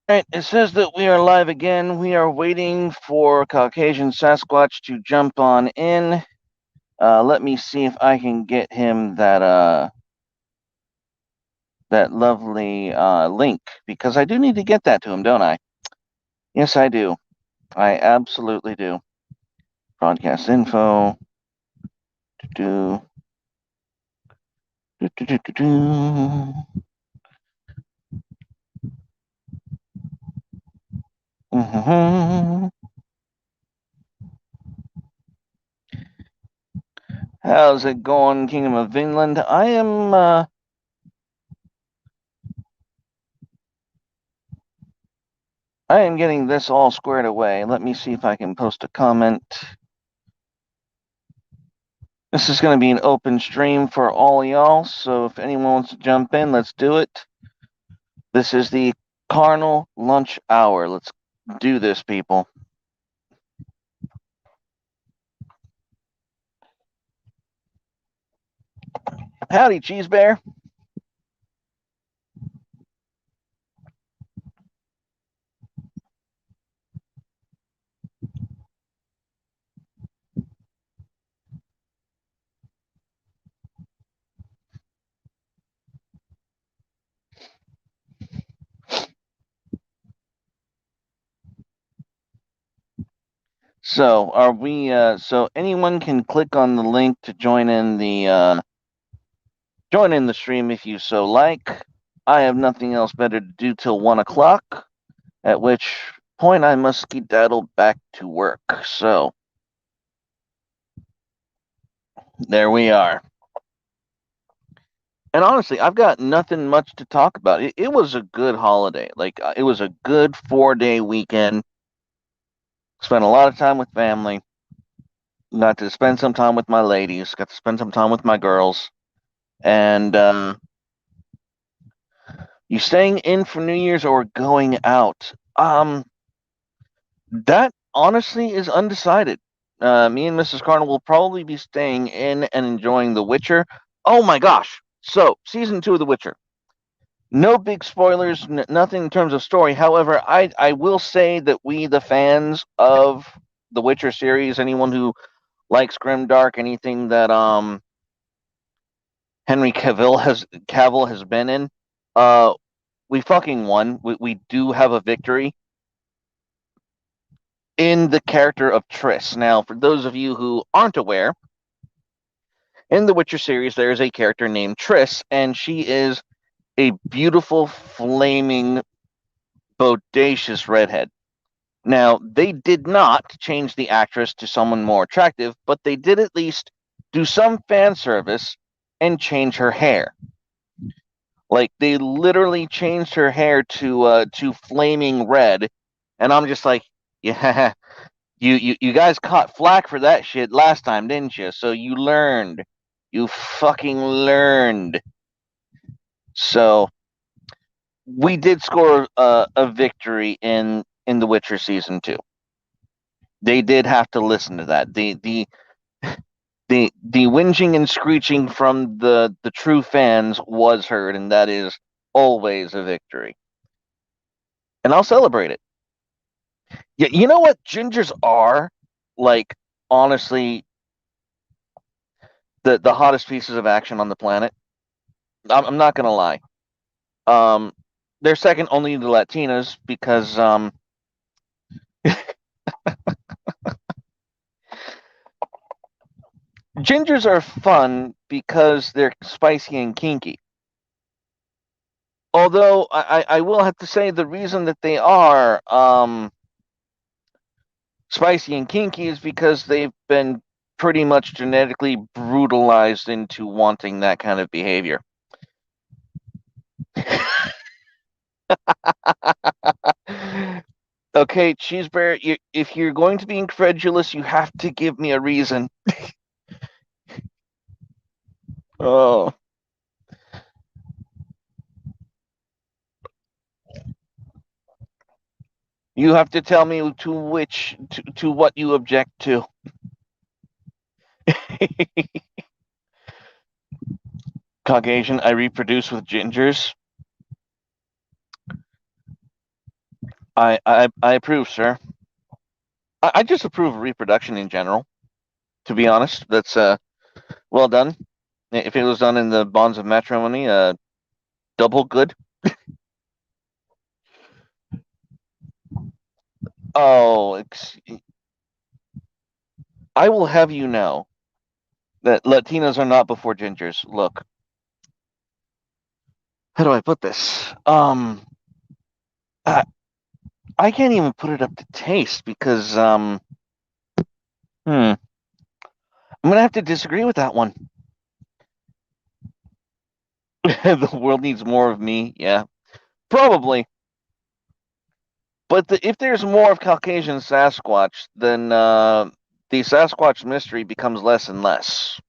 Alright, it says that we are live again. We are waiting for Caucasian Sasquatch to jump on in. Let me see if I can get him that lovely link, because I do need to get that to him, don't I? Yes, I do. I absolutely do. Broadcast info. Do do do do do do. Mm-hmm. How's it going, Kingdom of Vinland? I am getting this all squared away. Let me see if I can post a comment. This is going to be an open stream for all y'all, so if anyone wants to jump in, let's do it. This is the Carnal lunch hour. Let's do this, people. Howdy, Cheese Bear. So, are we, so anyone can click on the link to join in the stream if you so like. I have nothing else better to do till 1 o'clock, at which point I must skedaddle back to work. So, there we are. And honestly, I've got nothing much to talk about. It was a good holiday. It was a good 4-day weekend. Spent a lot of time with family. Got to spend some time with my ladies. Got to spend some time with my girls. And you staying in for New Year's or going out? That honestly is undecided. Me and Mrs. Carnal will probably be staying in and enjoying The Witcher. Oh my gosh! So, season 2 of The Witcher. No big spoilers, nothing in terms of story. However, I will say that we, the fans of the Witcher series, anyone who likes grimdark, anything that Henry Cavill has been in, uh, we fucking won. We do have a victory in the character of Triss. Now, for those of you who aren't aware, in the Witcher series, there is a character named Triss, and she is a beautiful, flaming, bodacious redhead. Now, they did not change the actress to someone more attractive, but they did at least do some fan service and change her hair. Like they literally changed her hair to flaming red, and I'm just like, yeah, you guys caught flack for that shit last time, didn't you? So you learned, you fucking learned. So we did score a victory in The Witcher season 2. They did have to listen to that. The whinging and screeching from the true fans was heard, and that is always a victory. And I'll celebrate it. Yeah, you know what gingers are? Like, honestly, the hottest pieces of action on the planet. I'm not gonna lie. Um, they're second only to Latinas because gingers are fun because they're spicy and kinky. Although I will have to say the reason that they are spicy and kinky is because they've been pretty much genetically brutalized into wanting that kind of behavior. Okay, Cheesebear, if you're going to be incredulous, you have to give me a reason. Oh. You have to tell me to what you object to. Caucasian, I reproduce with gingers. I approve, sir. I just approve of reproduction in general. To be honest, that's well done. If it was done in the bonds of matrimony, double good. Oh, I will have you know that Latinos are not before gingers. Look, how do I put this? I, I can't even put it up to taste because I'm gonna have to disagree with that one. The world needs more of me. Yeah, probably. But if there's more of Caucasian Sasquatch, then the Sasquatch mystery becomes less and less.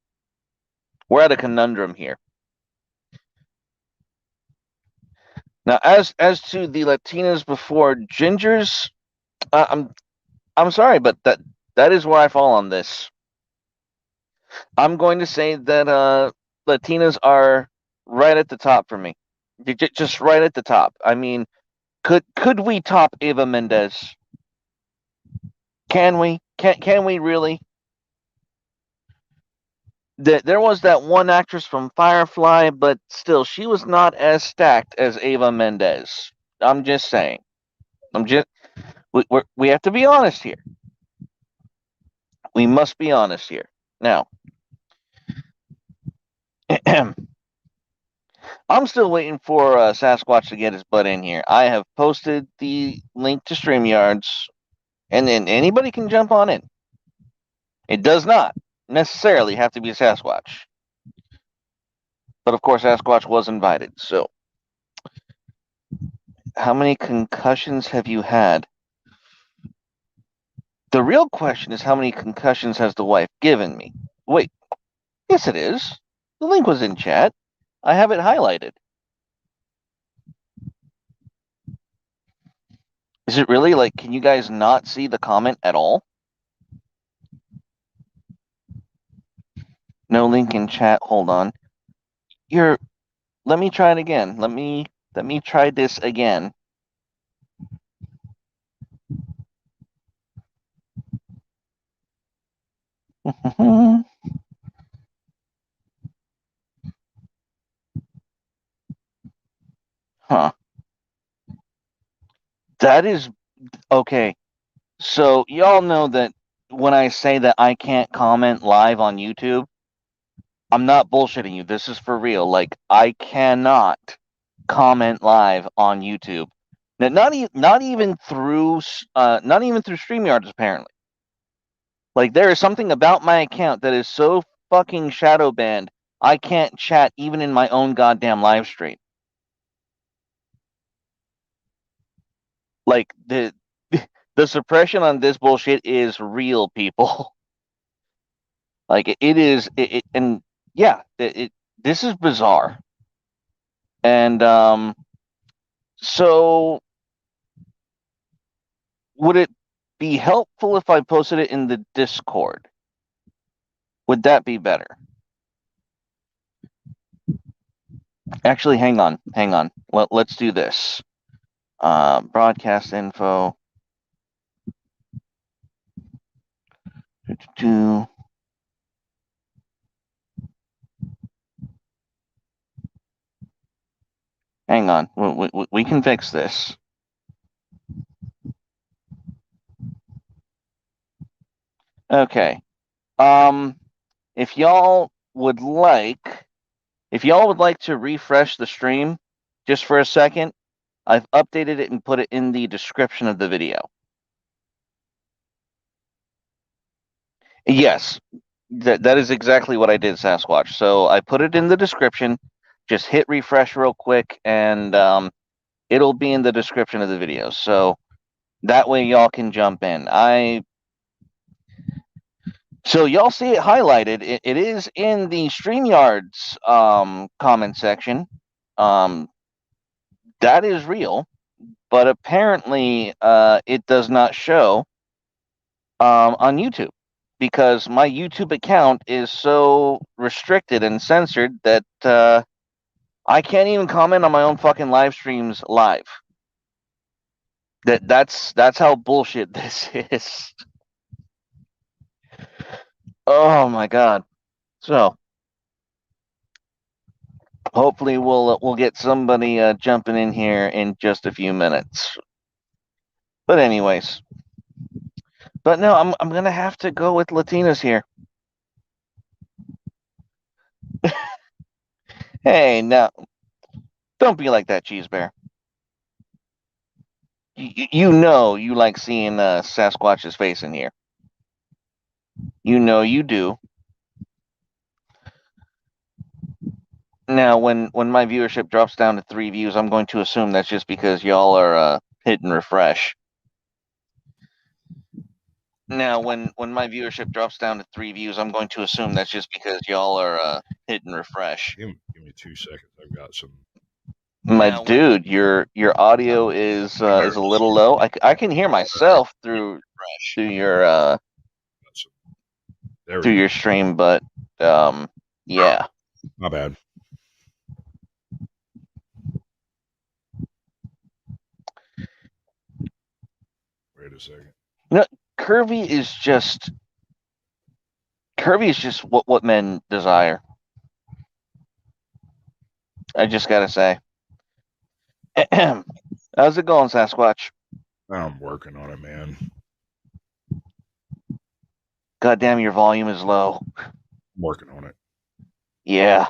We're at a conundrum here. Now, as to the Latinas before gingers, uh, I'm I'm sorry, but that is where I fall on this. I'm going to say that Latinas are right at the top for me. Just right at the top. I mean, could we top Eva Mendes? Can we? Can we really? There was that one actress from Firefly, but still, she was not as stacked as Eva Mendes. I'm just saying. I'm just we have to be honest here. We must be honest here. Now, I'm still waiting for Sasquatch to get his butt in here. I have posted the link to StreamYards, and then anybody can jump on in. It does not necessarily have to be a Sasquatch. But of course, Sasquatch was invited. So, how many concussions have you had? The real question is how many concussions has the wife given me? Wait, yes, it is. The link was in chat. I have it highlighted. Is it really like, can you guys not see the comment at all? No link in chat. Hold on. Let me try it again. Let me try this again. Huh. That is okay. So y'all know that when I say that I can't comment live on YouTube, I'm not bullshitting you. This is for real. Like I cannot comment live on YouTube. Now, not even through StreamYards apparently. Like there is something about my account that is so fucking shadow banned. I can't chat even in my own goddamn live stream. Like the suppression on this bullshit is real, people. Like it is and yeah, this is bizarre. And so would it be helpful if I posted it in the Discord? Would that be better? Actually, hang on. Let's do this. Broadcast info. Hang on. We can fix this. Okay. If y'all would like to refresh the stream just for a second, I've updated it and put it in the description of the video. Yes, that is exactly what I did, Sasquatch. So I put it in the description. Just hit refresh real quick, and it'll be in the description of the video. So that way y'all can jump in. So y'all see it highlighted. It is in the StreamYards comment section. That is real, but apparently it does not show on YouTube because my YouTube account is so restricted and censored that I can't even comment on my own fucking live streams live. That's how bullshit this is. Oh my god. So hopefully we'll get somebody jumping in here in just a few minutes. But anyways, but no, I'm gonna have to go with Latinas here. Hey, now don't be like that, Cheese Bear. You know you like seeing Sasquatch's face in here. You know you do. Now, when my viewership drops down to 3 views, I'm going to assume that's just because y'all are hitting refresh. Now, when my viewership drops down to 3 views, I'm going to assume that's just because y'all are hitting refresh. Give me 2 seconds. I've got some. My dude, your audio is a little low. I can hear myself through your through your stream, but yeah. My bad. Wait a second. You know, curvy is just what men desire. I just gotta say. How's it going, Sasquatch? I'm working on it, man. God damn, your volume is low. I'm working on it. Yeah.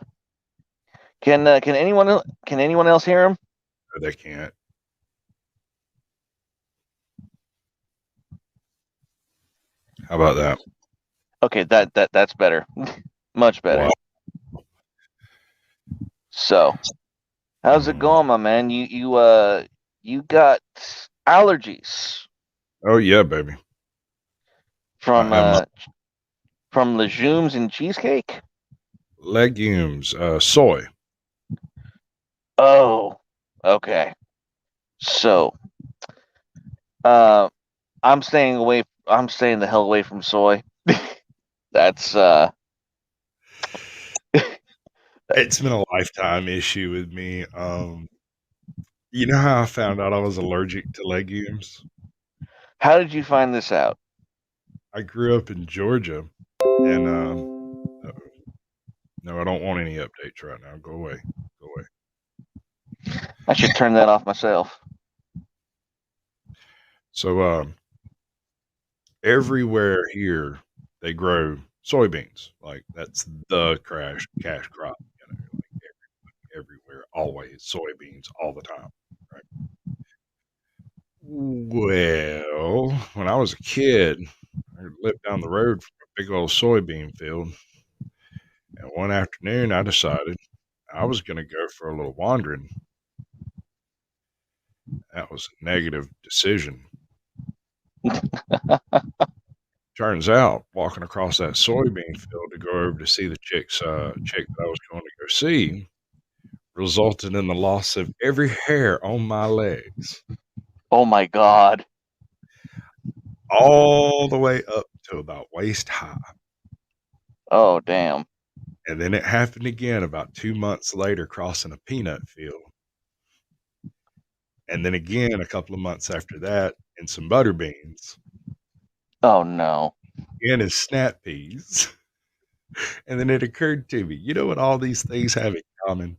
Can anyone else hear him? No, they can't. How about that? Okay, that's better. Much better. Wow. So, how's it going, my man? You got allergies Oh yeah, baby. from legumes and cheesecake? Legumes, soy. Oh, okay. So, I'm staying the hell away from soy. That's It's been a lifetime issue with me. You know how I found out I was allergic to legumes? How did you find this out? I grew up in Georgia, and no, I don't want any updates right now. Go away. Go away. I should turn that off myself. So, everywhere here they grow soybeans. Like that's the cash crop. Like everywhere, always soybeans all the time. Right. Well, when I was a kid, I lived down the road from a big old soybean field, and one afternoon I decided I was going to go for a little wandering. That was a negative decision. Turns out, walking across that soybean field to go over to see the chick that I was going to go see, resulted in the loss of every hair on my legs, Oh my god. all the way up to about waist high. Oh damn. And then it happened again about 2 months later, crossing a peanut field. And then again, a couple of months after that, in some butter beans. Oh no. Again, in snap peas. And then it occurred to me, you know what all these things have in common?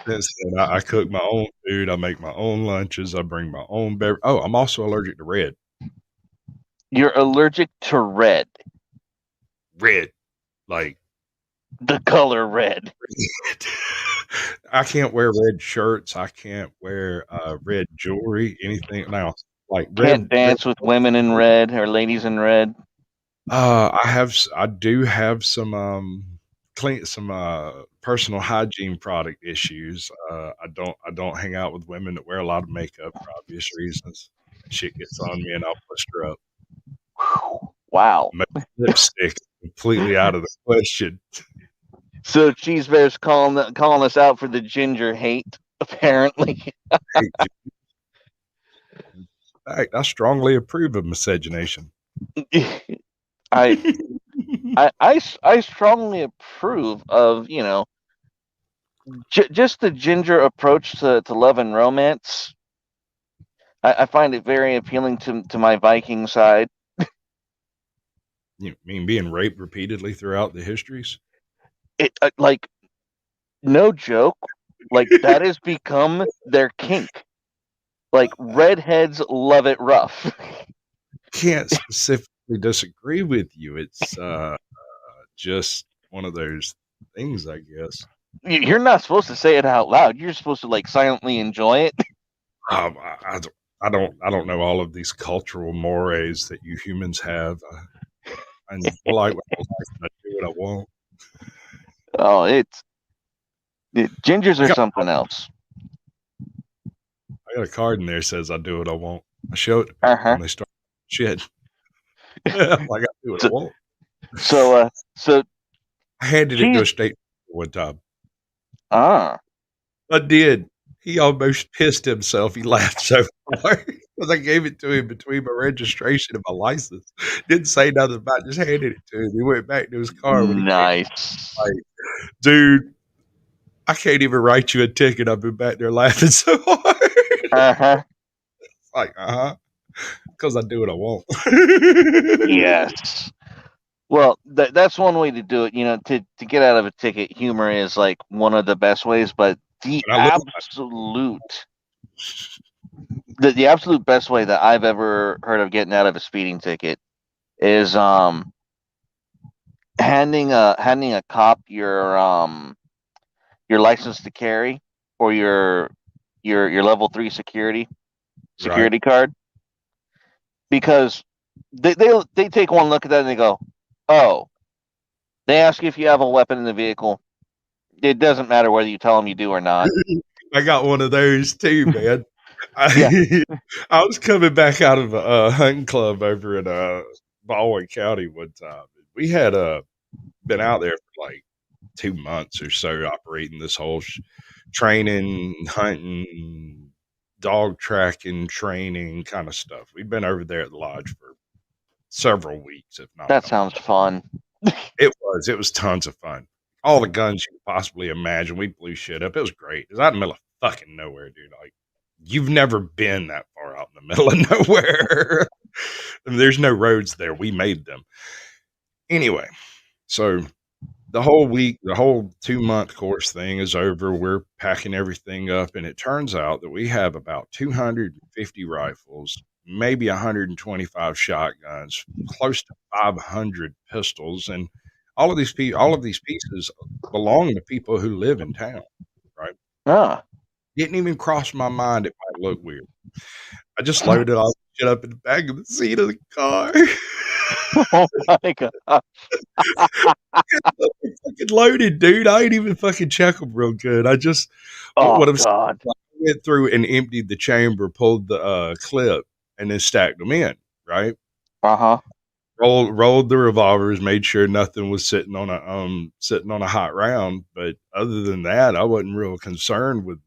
Since then, I cook my own food. I make my own lunches. I bring my own beverage. Oh, I'm also allergic to red. You're allergic to red. Red. Like the color red. I can't wear red shirts. I can't wear red jewelry, anything. Now, like Can't red. dance with women in red or ladies in red. I do have some personal hygiene product issues. I don't hang out with women that wear a lot of makeup for obvious reasons. That shit gets on me and I'll blister up. Wow. Lipstick completely out of the question. So Cheese Bear's calling us out for the ginger hate, apparently. In fact, I strongly approve of miscegenation. I strongly approve of, just the ginger approach to love and romance. I find it very appealing to my Viking side. You mean being raped repeatedly throughout the histories? It like no joke, like that has become their kink. Like I redheads love it rough. can't specifically disagree with you. It's just one of those things, I guess. You're not supposed to say it out loud. You're supposed to like silently enjoy it. Um, I, I don't. I don't know all of these cultural mores that you humans have. And like what I like, and I do what I want. Oh, gingers I are got something else. I got a card in there that says I do what I want. I show it to Uh people huh. when they start shit. I'm like, I do what I So want. so I handed it to she's a state one time. ah I did. He almost pissed himself. He laughed so hard because I gave it to him between my registration and my license. Didn't say nothing about it, just handed it to him. He went back to his car when he came. nice. Like, dude, I can't even write you a ticket. I've been back there laughing so hard. Uh huh. Like, because I do what I want. Yes. Well, that's one way to do it. To get out of a ticket, humor is like one of the best ways. But And I look like, the absolute best way that I've ever heard of getting out of a speeding ticket is handing a cop your license to carry or your level 3 right, security card, because they take one look at that and they go, oh, they ask you if you have a weapon in the vehicle. It doesn't matter whether you tell them you do or not. I got one of those too, man. Yeah. I was coming back out of a hunting club over in Baldwin County one time. We had been out there for like 2 months or so, operating this whole training, hunting, dog tracking, training kind of stuff. We've been over there at the lodge for several weeks, if not a That couple sounds months. fun. It was tons of fun. All the guns you could possibly imagine. We blew shit up. It was great. It was out in the middle of fucking nowhere, dude. Like, you've never been that far out in the middle of nowhere. I mean, there's no roads there. We made them. Anyway, so the whole week, the whole 2 month course thing is over. We're packing everything up, and it turns out that we have about 250 rifles, maybe 125 shotguns, close to 500 pistols, and all of these pieces belong to people who live in town. Right? Ah. Didn't even cross my mind it might look weird. I just loaded all the shit up in the back of the seat of the car. Oh my god. Fucking loaded, dude. I ain't even fucking check them real good. I just what Oh I'm saying, god. I went through and emptied the chamber, pulled the clip, and then stacked them in. Right, Uh-huh. rolled the revolvers, made sure nothing was sitting on a hot round. But other than that, I wasn't real concerned with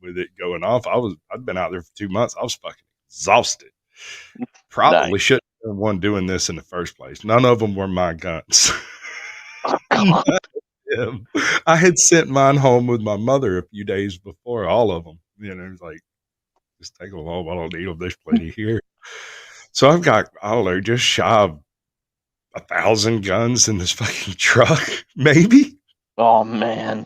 it going off. I'd been out there for 2 months. I was fucking exhausted. Nice. Probably shouldn't have been one doing this in the first place. None of them were my guns. Oh, come on. Him. I had sent mine home with my mother a few days before, all of them. It was like, just take them home. I don't need them. There's plenty here. So I've got, I don't know, just shy of 1,000 guns in this fucking truck, maybe. Oh man.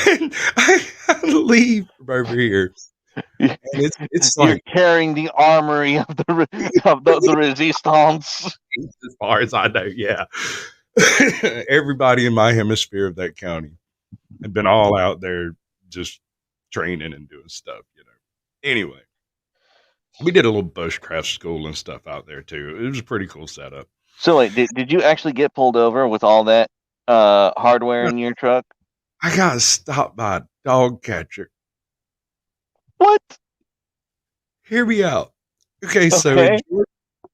And I leave from over here, and it's You're like carrying the armory of the resistance. as far as I know, yeah. Everybody in my hemisphere of that county had been all out there just training and doing stuff. Anyway, we did a little bushcraft school and stuff out there too. It was a pretty cool setup. So wait, did you actually get pulled over with all that hardware in your truck? I got stopped by a dog catcher. What? Hear me out. Okay, so in Okay.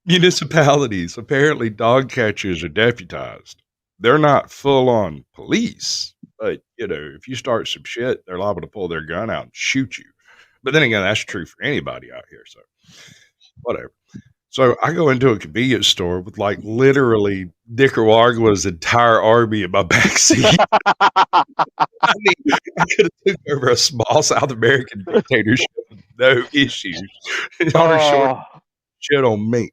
municipalities, apparently dog catchers are deputized. They're not full on police, but if you start some shit, they're liable to pull their gun out and shoot you. But then again, that's true for anybody out here. So whatever. So I go into a convenience store with like literally Nicaragua's entire army in my backseat. I mean, I could have took over a small South American dictatorship with no issues. Y'all are short Oh, shit on me.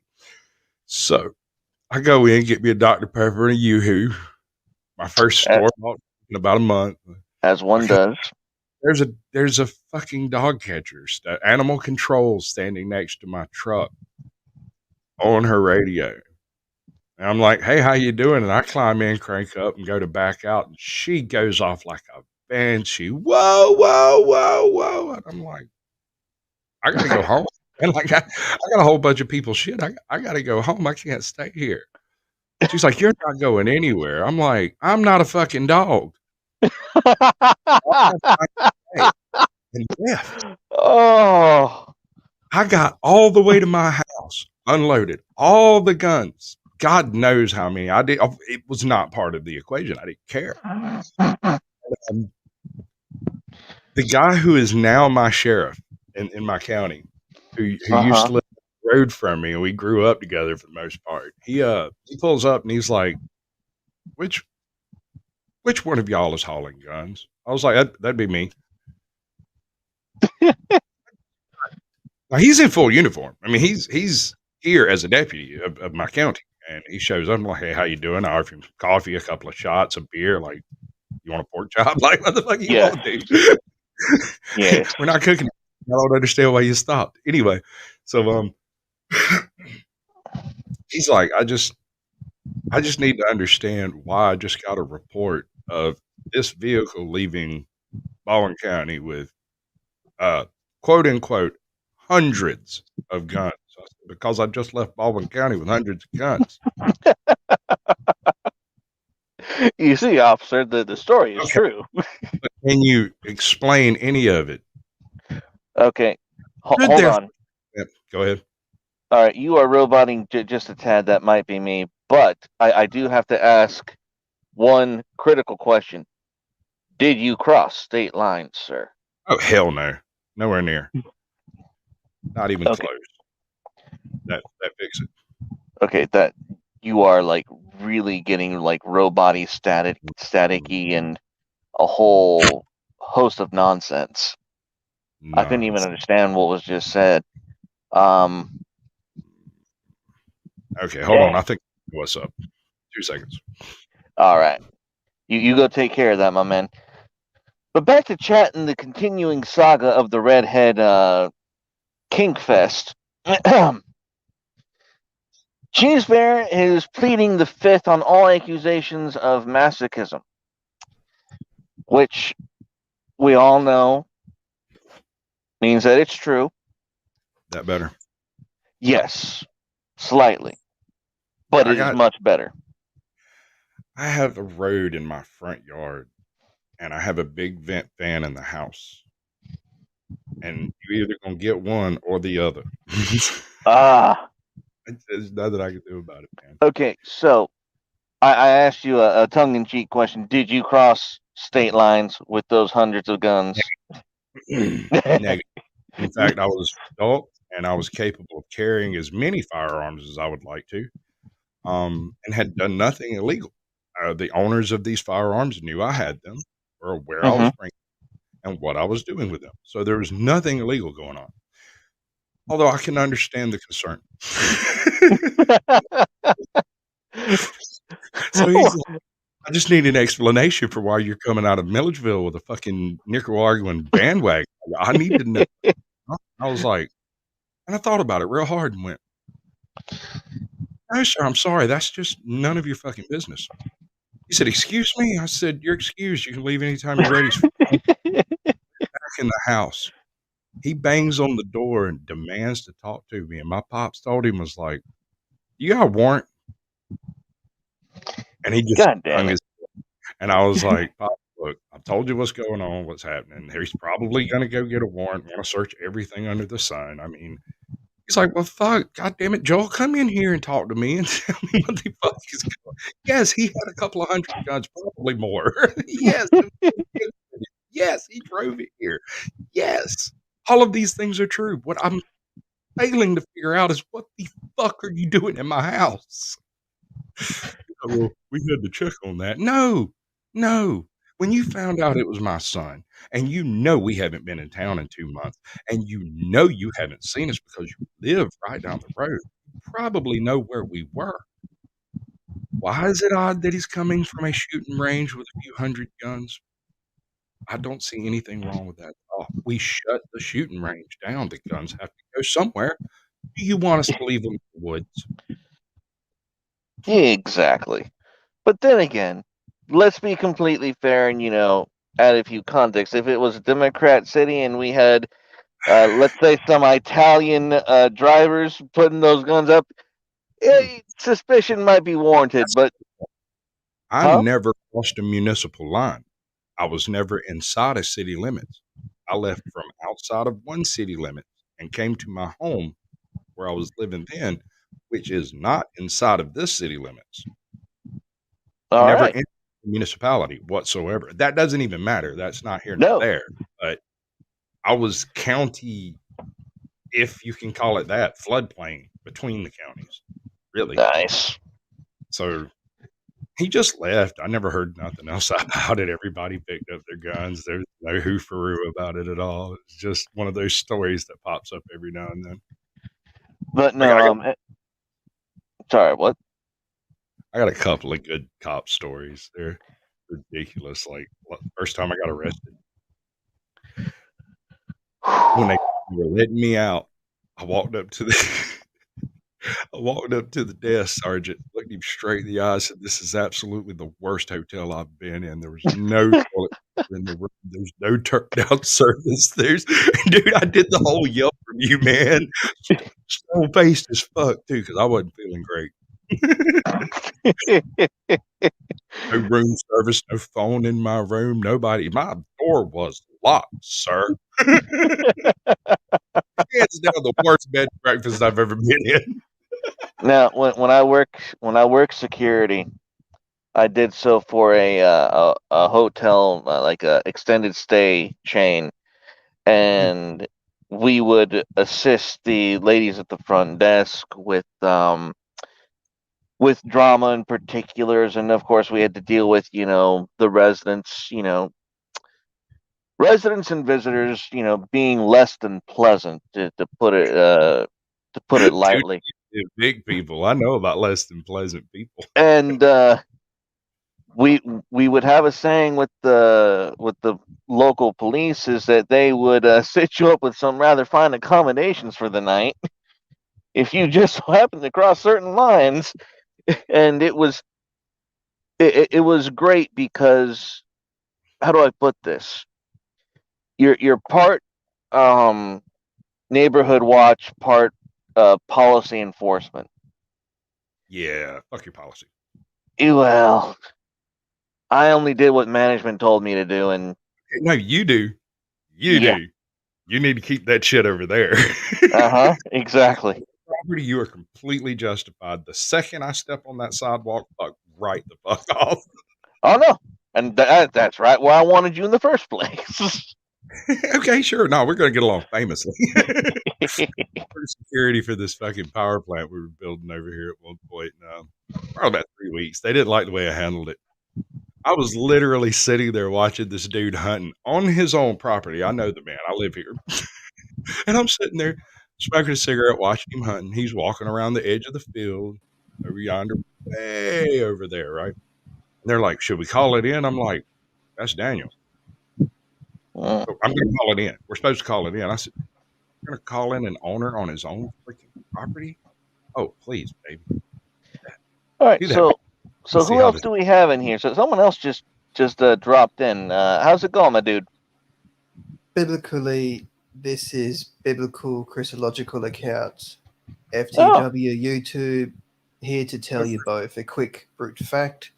So I go in, get me a Dr. Pepper and a Yoo-Hoo. My first a- store bought in about a month. as one does. There's a fucking dog catcher, animal control standing next to my truck on her radio. And I'm like, "Hey, how you doing?" And I climb in, crank up, and go to back out, and she goes off like a banshee. Whoa, whoa, whoa, whoa! And I'm like, I gotta go home. And like, I got a whole bunch of people. Shit, I gotta go home. I can't stay here. She's like, "You're not going anywhere." I'm like, "I'm not a fucking dog." And left. Oh, I got all the way to my house, unloaded all the guns. God knows how many I did. It was not part of the equation. I didn't care. Um, the guy who is now my sheriff in my county, who used uh-huh. to live up the road from me, and we grew up together for the most part. He pulls up and he's like, "Which which one of y'all is hauling guns?" I was like, "That'd be me." Now he's in full uniform. I mean, he's here as a deputy of my county, and he shows up. I'm like, "Hey, how you doing?" I offer him some coffee, a couple of shots, a beer. Like, you want a pork chop? Like, what the fuck you Yes, want, dude? yes. We're not cooking. I don't understand why you stopped. Anyway, so he's like, I just need to understand why I just got a report of this vehicle leaving Baldwin County with uh quote unquote hundreds of guns. I said, because I just left Baldwin County with hundreds of guns. You see, officer, the story is Okay, true. but can you explain any of it? Okay, Stood hold there. on. Yep, go ahead. All right, you are roboting just a tad. That might be me, but I do have to ask one critical question. Did you cross state lines, sir? Oh hell no, nowhere near, not even Okay, close. That fix it. okay, that you are like really getting like roboty staticky and a whole host of nonsense. I couldn't even Nonsense. understand what was just said. Um, Okay, hold on. I think what's up. 2 seconds. all right, you go take care of that, my man. But back to chatting the continuing saga of the Redhead Kinkfest. Cheese Bear is pleading the fifth on all accusations of masochism, which we all know means that it's true. That better. Yes, slightly, but I it is got. much better. I have a road in my front yard, and I have a big vent fan in the house, and you're either gonna get one or the other. Ah, There's nothing I can do about it, man. okay. So I asked you a tongue-in-cheek question. Did you cross state lines with those hundreds of guns? Negative. In fact, I was adult and I was capable of carrying as many firearms as I would like to, and had done nothing illegal. The owners of these firearms knew I had them, or where I was Mm-hmm. bringing them, and what I was doing with them. So there was nothing illegal going on. Although I can understand the concern. So he's like, I just need an explanation for why you're coming out of Milledgeville with a fucking Nicaraguan bandwagon. I need to know. I was like, and I thought about it real hard and went, no, sir, I'm sorry. That's just none of your fucking business. He said, excuse me? I said, you're excused. You can leave anytime you're ready. He's back in the house. He bangs on the door and demands to talk to me. And my pops told him, was like, you got a warrant? And he just God damn hung it! his, and I was like, Pop, look, I've told you what's going on, what's happening. He's probably going to go get a warrant, want to search everything under the sun. I mean, he's like, well, fuck, God damn it, Joel, come in here and talk to me and tell me what the fuck is going on. Yes, he had a couple of hundred guns, probably more. Yes. Yes, he drove it here. Yes. All of these things are true. What I'm failing to figure out is what the fuck are you doing in my house? Well, we had to check on that. No, no. When you found out it was my son, and you know we haven't been in town in 2 months, and you know you haven't seen us because you live right down the road, you probably know where we were. Why is it odd that he's coming from a shooting range with a few hundred guns? I don't see anything wrong with that at all. We shut the shooting range down. The guns have to go somewhere. Do you want us to leave them in the woods? Exactly. But then again, let's be completely fair and, add a few context. If it was a Democrat city and we had, let's say, some Italian drivers putting those guns up, suspicion might be warranted. That's But, I huh? never crossed a municipal line. I was never inside of city limits. I left from outside of one city limit and came to my home where I was living then, which is not inside of this city limits. I All never right. entered the municipality whatsoever. That doesn't even matter. That's not here nor No. there. But I was county, if you can call it that, floodplain between the counties, really. Nice. So he just left. I never heard nothing else about it. Everybody picked up their guns. There's no hoofaroo about it at all. It's just one of those stories that pops up every now and then. But I no, got, sorry, what? I got a couple of good cop stories. They're ridiculous. Like first time I got arrested, when they were letting me out, I walked up to the I walked up to the desk sergeant, looked him straight in the eye, said, "This is absolutely the worst hotel I've been in. There was no toilet paper in the room. There's no turn down service. There's dude, I did the whole yell from you, man. Stone faced as fuck too, because I wasn't feeling great. No room service, no phone in my room, nobody. My door was locked, sir. Hands down the worst bed and breakfast I've ever been in. Now, when I work security, I did so for a hotel, like a extended stay chain, and we would assist the ladies at the front desk with drama in particulars, and of course we had to deal with the residents and visitors being less than pleasant, to put it Dude, lightly. big people. I know about less than pleasant people. And we would have a saying with the local police is that they would sit you up with some rather fine accommodations for the night if you just so happen to cross certain lines. And it was great because, how do I put this? You're part um, neighborhood watch, part policy enforcement. Yeah, fuck your policy. Well, I only did what management told me to do, and No, you do. You yeah, do. You need to keep that shit over there. exactly. Property, you are completely justified. The second I step on that sidewalk, fuck right the fuck off. Oh no, and that's right where I wanted you in the first place. Okay, sure. No, we're gonna get along famously. For security for this fucking power plant we were building over here at one point. Probably about 3 weeks. They didn't like the way I handled it. I was literally sitting there watching this dude hunting on his own property. I know the man. I live here. And I'm sitting there smoking a cigarette, watching him hunting. He's walking around the edge of the field over yonder, way over there, right? And they're like, "Should we call it in?" I'm like, "That's Daniel. Mm. So I'm going to call it in. We're supposed to call it in." I said, "We're going to call in an owner on his own freaking property? Oh, please, baby. All right, Do that, baby. so Let's see who how else this." do we have in here? So someone else just dropped in. How's it going, my dude? Biblically, this is biblical Christological accounts. Oh, FTW YouTube, here to tell you both. A quick brute fact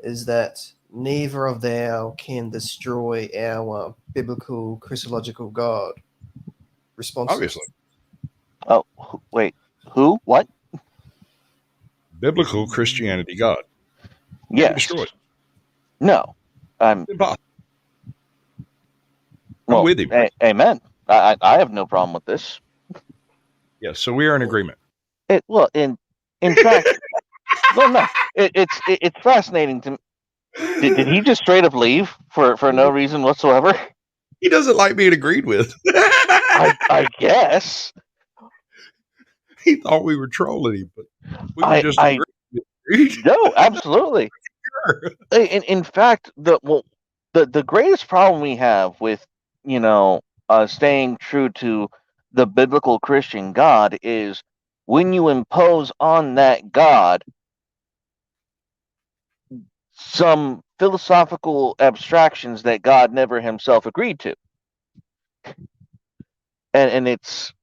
is that neither of thou can destroy our biblical Christological God. Responses? Obviously, oh, wait, who? What? biblical Christianity God can be Yes. destroyed. No. I'm It's impossible. I'm well. with him. Right? Amen. I have no problem with this. Yes, so we are in agreement. Well, in fact, well, no, it's fascinating to me. Did he just straight up leave for no reason whatsoever? He doesn't like being agreed with. I guess. He thought we were trolling him, but we were just I agreeing. no, absolutely. In fact, the greatest problem we have with staying true to the biblical Christian God is when you impose on that God some philosophical abstractions that God never himself agreed to. And it's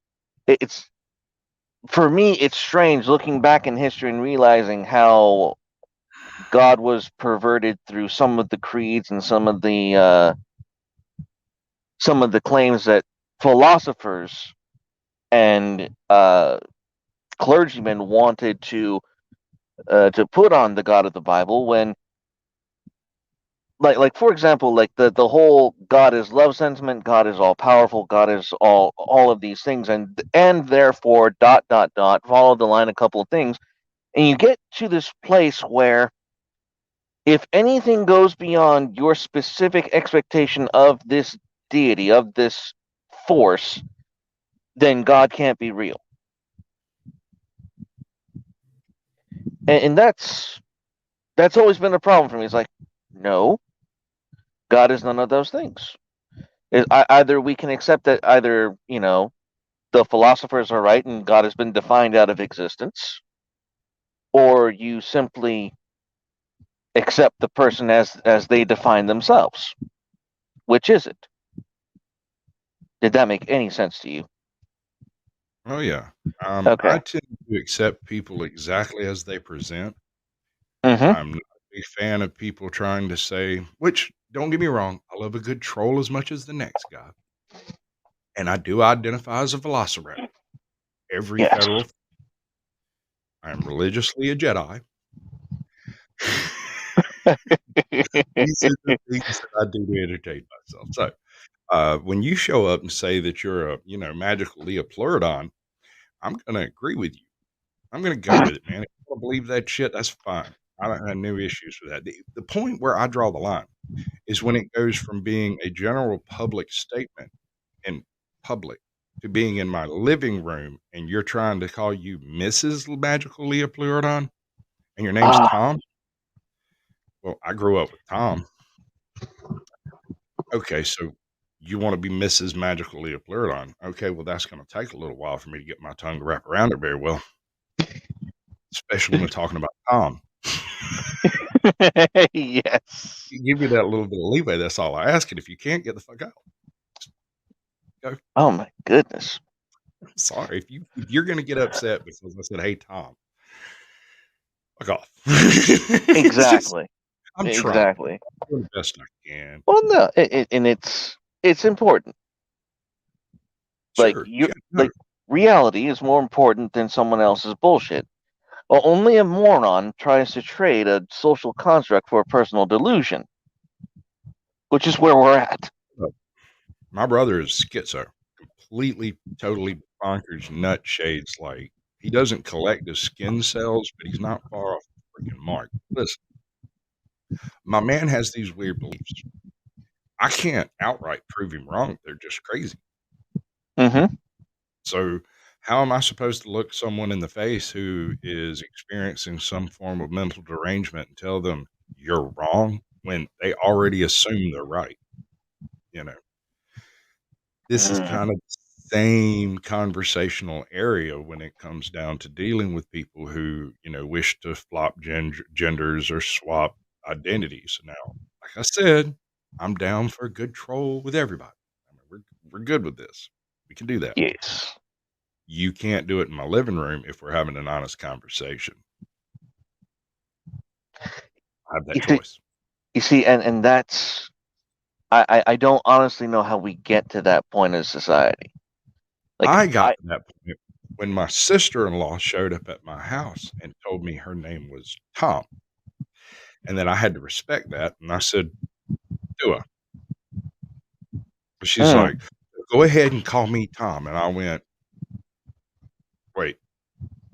for me it's strange looking back in history and realizing how God was perverted through some of the creeds and some of the claims that philosophers and clergymen wanted to put on the God of the Bible when like for example like the whole God is love sentiment, God is all powerful, God is all of these things, and therefore dot dot dot follow the line a couple of things, and you get to this place where if anything goes beyond your specific expectation of this deity, of this force, then God can't be real. And that's always been a problem for me. It's like, no, God is none of those things. Either we can accept that either, the philosophers are right and God has been defined out of existence, or you simply accept the person as they define themselves. Which is it? Did that make any sense to you? Oh yeah. Okay. I tend to accept people exactly as they present. Mm-hmm. I'm not a big fan of people trying to say, which don't get me wrong, I love a good troll as much as the next guy. And I do identify as a velociraptor. Every Yes. federal I'm religiously a Jedi. These are the things that I do to entertain myself. So when you show up and say that you're a, magical Leopleurodon, I'm gonna agree with you. I'm gonna go with it, man. If you don't believe that shit, that's fine. I don't have no issues with that. The point where I draw the line is when it goes from being a general public statement in public to being in my living room and you're trying to call you Mrs. Magical Leopleurodon and your name's Tom. Well, I grew up with Tom. Okay, so you want to be Mrs. Magical Leopleurodon. Okay, well, that's going to take a little while for me to get my tongue to wrap around it very well, especially when we're talking about Tom. Yes. You give me that little bit of leeway. That's all I ask. And if you can't, get the fuck out. Go. Oh my goodness. Sorry if you're going to get upset because I said, "Hey, Tom," fuck off. Exactly. I'm trying. Exactly. I'm doing the best I can. Well, no, and it's important. Like Sure. you, Yeah, no. like reality is more important than someone else's bullshit. Well, only a moron tries to trade a social construct for a personal delusion, which is where we're at. My brother is schizo, completely, totally bonkers nut shades. Like he doesn't collect his skin cells, but he's not far off the freaking mark. Listen, my man has these weird beliefs. I can't outright prove him wrong. They're just crazy. Mm-hmm. So, how am I supposed to look someone in the face who is experiencing some form of mental derangement and tell them you're wrong when they already assume they're right? You know, this is kind of the same conversational area when it comes down to dealing with people who, wish to flop genders or swap identities. Now, like I said, I'm down for a good troll with everybody. I mean, we're good with this. We can do that. Yes. You can't do it in my living room if we're having an honest conversation. I have that choice. You see, and that's I don't honestly know how we get to that point as society. Like I got to that point when my sister-in-law showed up at my house and told me her name was Tom. And then I had to respect that. And I said, do I? But she's like, go ahead and call me Tom. And I went, Wait,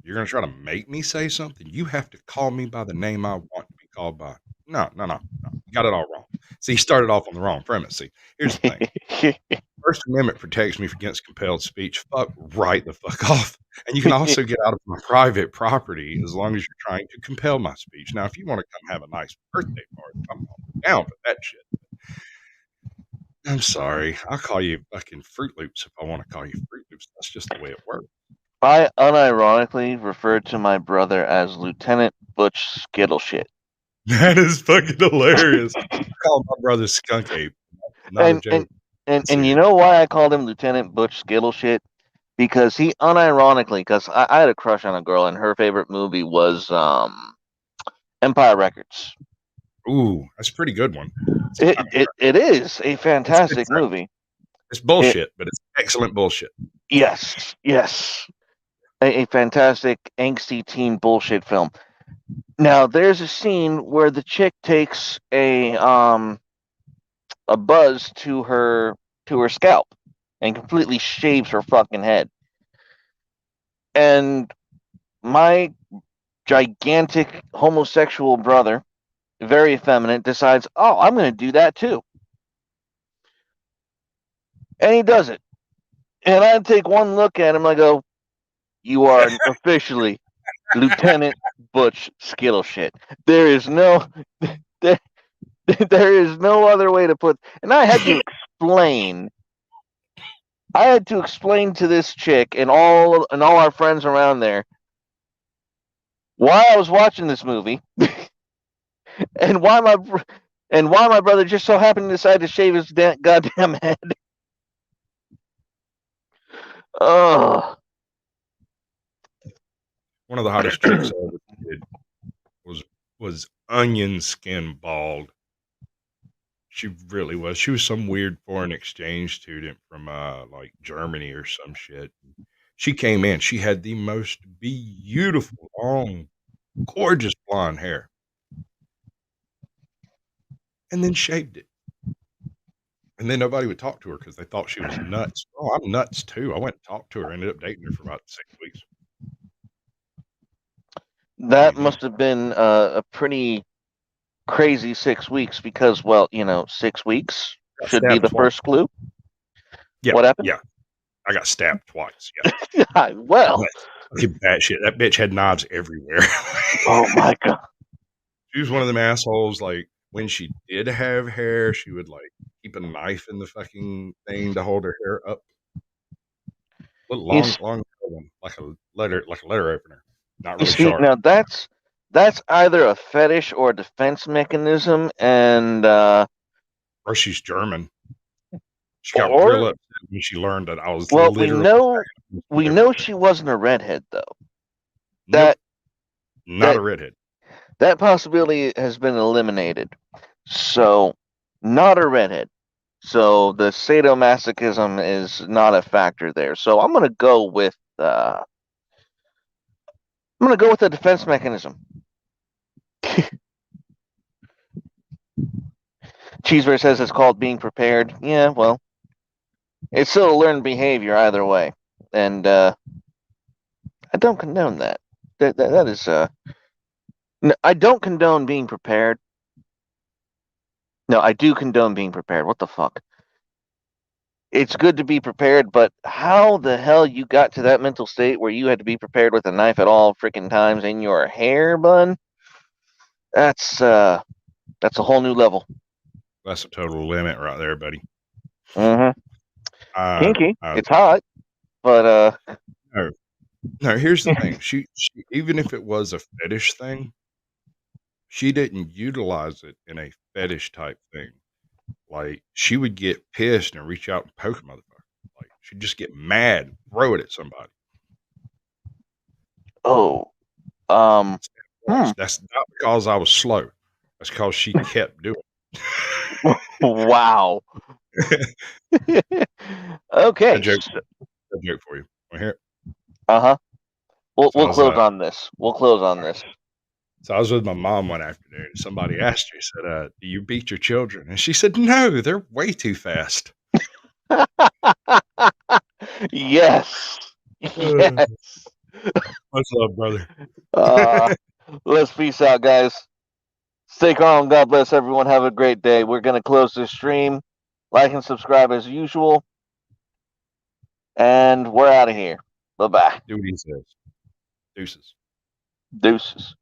you're going to try to make me say something? You have to call me by the name I want to be called by. No. You got it all wrong. See, he started off on the wrong premise. See, here's the thing. First Amendment protects me against compelled speech. Fuck right the fuck off. And you can also get out of my private property as long as you're trying to compel my speech. Now, if you want to come have a nice birthday party, I'm down for that shit. I'm sorry. I'll call you fucking Fruit Loops if I want to call you Fruit Loops. That's just the way it works. I unironically referred to my brother as Lieutenant Butch Skittleshit. That is fucking hilarious. I call my brother Skunk Ape. Not a joke. And you know why I called him Lieutenant Butch Skittleshit? Because he unironically, because I had a crush on a girl, and her favorite movie was Empire Records. Ooh, that's a pretty good one. It is a fantastic movie. It's bullshit, but it's excellent bullshit. Yes. A fantastic angsty teen bullshit film. Now there's a scene where the chick takes a buzz to her scalp and completely shaves her fucking head. And my gigantic homosexual brother, very effeminate, decides, oh, I'm going to do that too. And he does it. And I take one look at him, I go, you are officially Lieutenant Butch Skittleshit. There is no other way to put. And I had to explain to this chick and all our friends around there why I was watching this movie and why my brother just so happened to decide to shave his goddamn head. Oh. One of the hottest chicks I ever did was onion skin bald. She really was. She was some weird foreign exchange student from like Germany or some shit. She came in. She had the most beautiful, long, gorgeous blonde hair, and then shaved it. And then nobody would talk to her because they thought she was nuts. Oh, I'm nuts too. I went and talked to her. Ended up dating her for about 6 weeks. That must have been a pretty crazy 6 weeks because, well, 6 weeks should be the first clue. Yeah. What happened? Yeah. I got stabbed twice. Yeah. Well. That shit. That bitch had knives everywhere. Oh my God. She was one of them assholes. Like, when she did have hair, she would like keep a knife in the fucking thing to hold her hair up. Long one, like a letter opener. Not really sharp. Now that's either a fetish or a defense mechanism, and or she's German. She got real upset when she learned that I was. Well, we know she wasn't a redhead though. Not a redhead. That possibility has been eliminated. So, not a redhead. So the sadomasochism is not a factor there. So I'm gonna go with the defense mechanism. Cheeseburger says it's called being prepared. Yeah, well, it's still a learned behavior either way, and I don't condone that. That is no, I don't condone being prepared. No, I do condone being prepared. What the fuck? It's good to be prepared, but how the hell you got to that mental state where you had to be prepared with a knife at all freaking times in your hair bun? That's a whole new level. That's a total limit right there, buddy. Mm-hmm. Kinky. It's hot, but no. Here's the thing. She even if it was a fetish thing, she didn't utilize it in a fetish type thing. Like, she would get pissed and reach out and poke a motherfucker. Like, she'd just get mad and throw it at somebody. Oh. That's not because I was slow. That's because she kept doing it. Wow. Okay. A joke for you. Want to hear it? Uh-huh. We'll close on this. We'll close on this. So I was with my mom one afternoon. Somebody asked her, said, do you beat your children? And she said, no, they're way too fast. Yes. Yes. Much love, brother. Let's peace out, guys. Stay calm. God bless everyone. Have a great day. We're going to close this stream. Like and subscribe as usual. And we're out of here. Bye-bye. Do what he says. Deuces. Deuces.